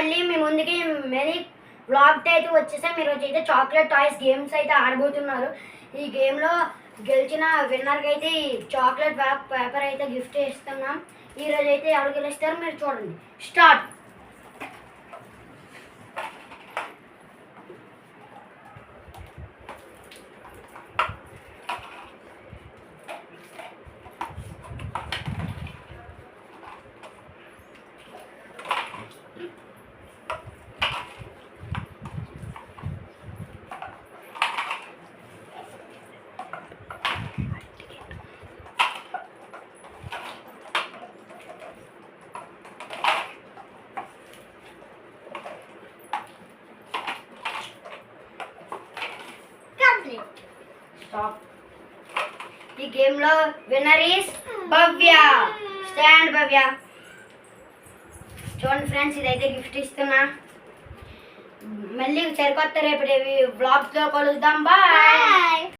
మళ్ళీ మీ ముందుకి many vlog అయితే వచ్చేసాం. ఈరోజు అయితే చాక్లెట్ టాయ్స్ గేమ్స్ అయితే ఆడబోతున్నారు. ఈ గేమ్లో గెలిచిన విన్నర్కి అయితే చాక్లెట్ పేపర్ అయితే గిఫ్ట్ ఇస్తున్నాం. ఈరోజు అయితే ఎవరు గెలుస్తారో మీరు చూడండి. స్టార్ట్. Stop. ఈ గేమ్ లో విన్నర్ ఇస్ భవ్య. స్టాండ్ భవ్య. చూడండి ఫ్రెండ్స్, ఇదైతే గిఫ్ట్ ఇస్తున్నా. మళ్ళీ సరికొత్త రేపటి వ్లాగ్స్ లో కలుద్దాం. బాయ్.